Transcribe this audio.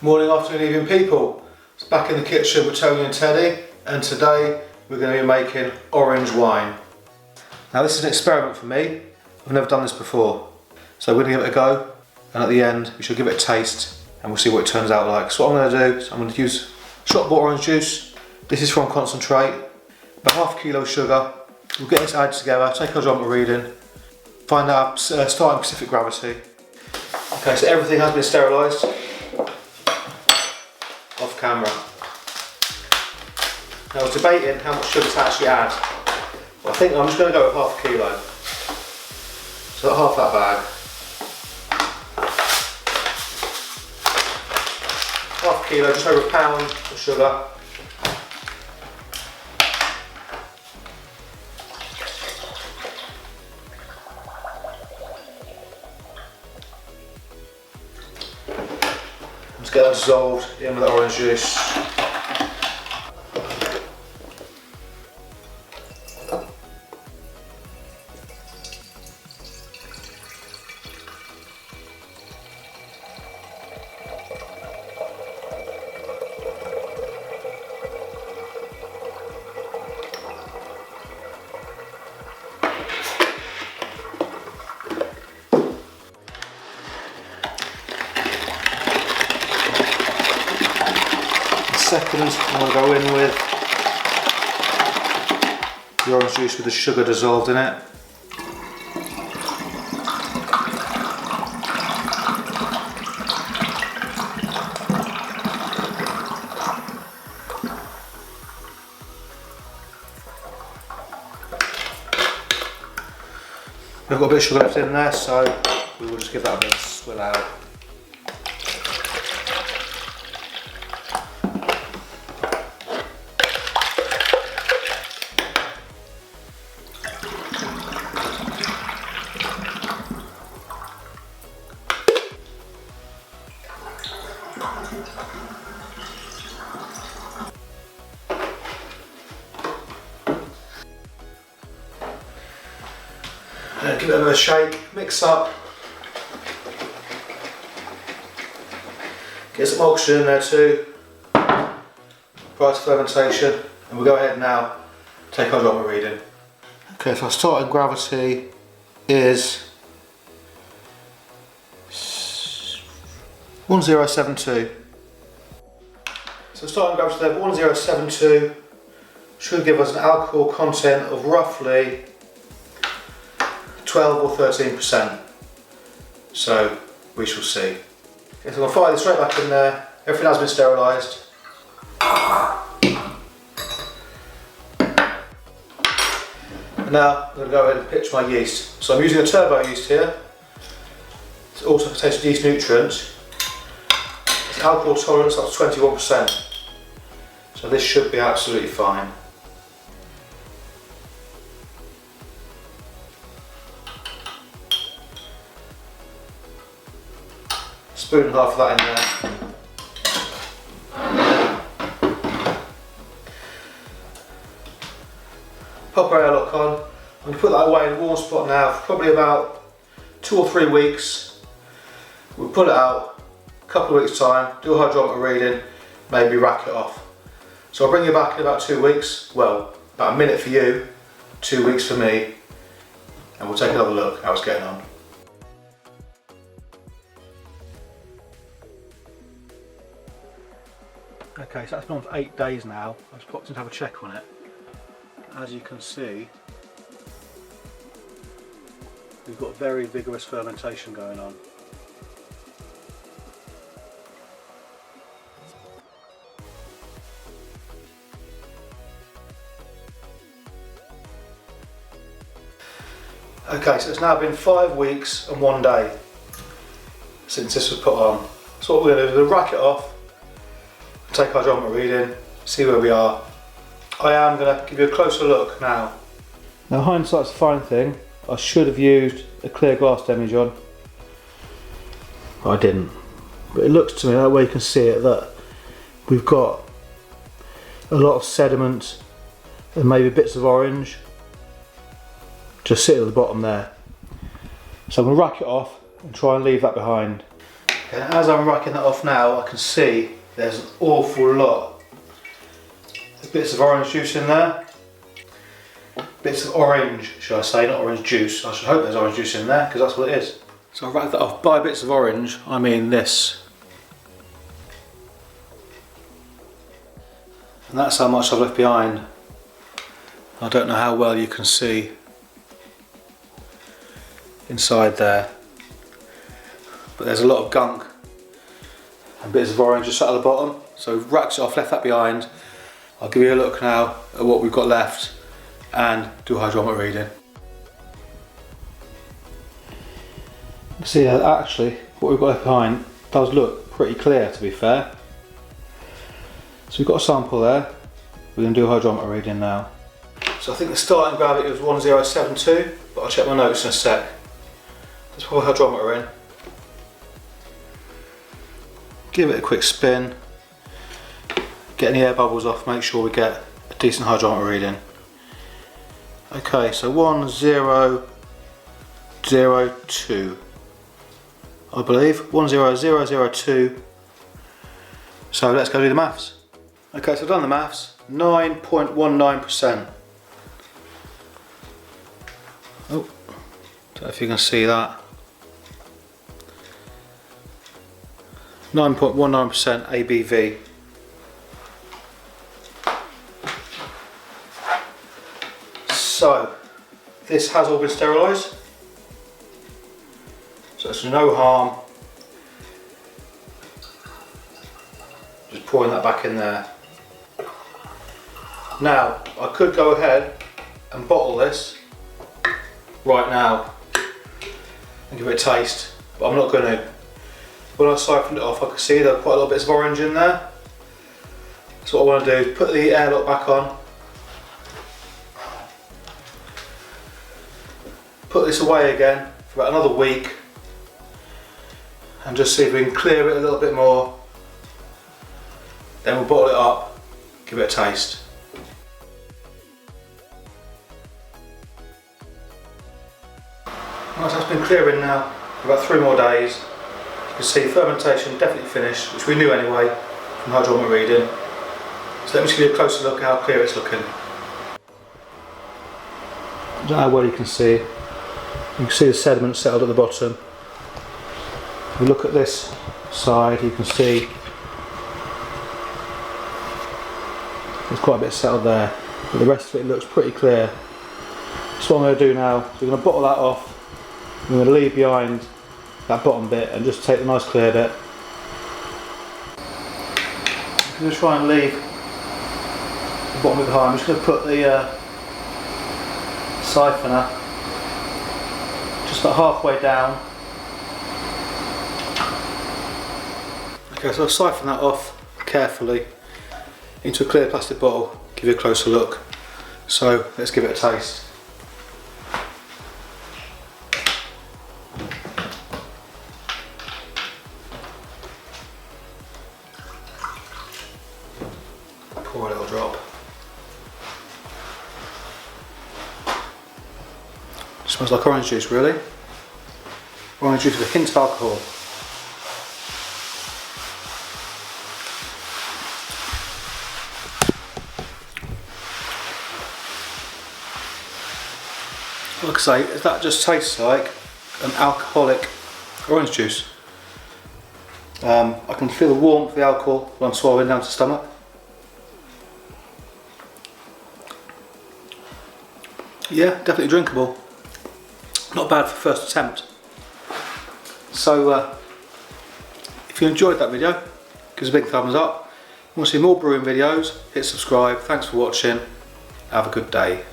Morning, afternoon, evening people. It's back in the kitchen with Tony and Teddy, and today we're going to be making orange wine. Now this is an experiment for me. I've never done this before. So we're going to give it a go, and at the end we should give it a taste and we'll see what it turns out like. So what I'm going to do is I'm going to use shot bought orange juice. This is from concentrate, about half a kilo sugar. We'll get this added together, take our odometer reading, find out starting specific gravity. Okay, so everything has been sterilised off camera. Now I was debating how much sugar to actually add. Well, I think I'm just going to go with half a kilo. So half that bag. Half a kilo, just over a pound of sugar. Let's get that dissolved in with the orange juice. Second, I'm going to go in with the orange juice with the sugar dissolved in it. We've got a bit of sugar left in there, so we will just give that a bit of a swill out. Give it a bit of a shake, mix up, get some oxygen in there too, prior to fermentation, and we'll go ahead now, take our odometer reading. Okay, so our starting gravity is 1072. So starting gravity level 1072 should give us an alcohol content of roughly 12 or 13%, so we shall see. Okay, so I'm going to fire this straight back in there. Everything has been sterilised. And now I'm going to go ahead and pitch my yeast. So I'm using a turbo yeast here. It also contains yeast nutrients. It's alcohol tolerance up to 21%. So this should be absolutely fine. Spoon and a half of that in there. Pop our airlock on. I'm going to put that away in a warm spot now for probably about 2 or 3 weeks. We'll pull it out a couple of weeks time, do a hydrometer reading, maybe rack it off. So I'll bring you back in about 2 weeks, well, about a minute for you, 2 weeks for me, and we'll take another look how it's getting on. Okay, so that's been on for 8 days now. I've just popped in to have a check on it. As you can see, we've got very vigorous fermentation going on. Okay, so it's now been 5 weeks and 1 day since this was put on. So what we're going to do is rack it off, take our hydrometer reading, see where we are. I am going to give you a closer look now. Now hindsight's a fine thing. I should have used a clear glass demijohn, but I didn't. But it looks to me, that way you can see it, that we've got a lot of sediment and maybe bits of orange just sitting at the bottom there. So I'm going to rack it off and try and leave that behind. Okay, as I'm racking that off now, I can see there's an awful lot. There's bits of orange juice in there. Bits of orange, should I say, not orange juice. I should hope there's orange juice in there, because that's what it is. So I've racked that off. By bits of orange, I mean this. And that's how much I've left behind. I don't know how well you can see inside there, but there's a lot of gunk and bits of orange just sat at the bottom. So we've racked it off, left that behind. I'll give you a look now at what we've got left and do a hydrometer reading. See, actually what we've got left behind does look pretty clear, to be fair. So we've got a sample there. We're going to do a hydrometer reading now. So I think the starting gravity was 1072, but I'll check my notes in a sec. Let's put a hydrometer in. Give it a quick spin. Get any air bubbles off, make sure we get a decent hydrometer reading. Okay, so 1002. I believe 10002. So let's go do the maths. Okay, so I've done the maths. 9.19%. Oh, don't know if you can see that. 9.19% ABV. So this has all been sterilised. So it's no harm. Just pouring that back in there. Now, I could go ahead and bottle this right now and give it a taste, but I'm not going to. When I siphoned it off, I could see there are quite a lot of bits of orange in there. So what I want to do is put the airlock back on, put this away again for about another week, and just see if we can clear it a little bit more. Then we'll bottle it up, give it a taste. Right, so it's been clearing now for about 3 more days. You can see fermentation definitely finished, which we knew anyway from hydrometer reading. So let me just give you a closer look at how clear it's looking. I don't know how well you can see. You can see the sediment settled at the bottom. If you look at this side, you can see there's quite a bit settled there, but the rest of it looks pretty clear. So what I'm going to do now is we're going to bottle that off. I'm going to leave behind that bottom bit and just take the nice clear bit. I'm going to try and leave the bottom bit behind. I'm just going to put the siphoner just about halfway down. Okay, so I'll siphon that off carefully into a clear plastic bottle, give you a closer look. So let's give it a taste. Pour a little drop. Smells like orange juice, really. Orange juice with a hint of alcohol. Like I say, that just tastes like an alcoholic orange juice. I can feel the warmth of the alcohol when I'm swallowing down to the stomach. Yeah, definitely drinkable. Not bad for first attempt. So, if you enjoyed that video, give us a big thumbs up. If you want to see more brewing videos, hit subscribe. Thanks for watching. Have a good day.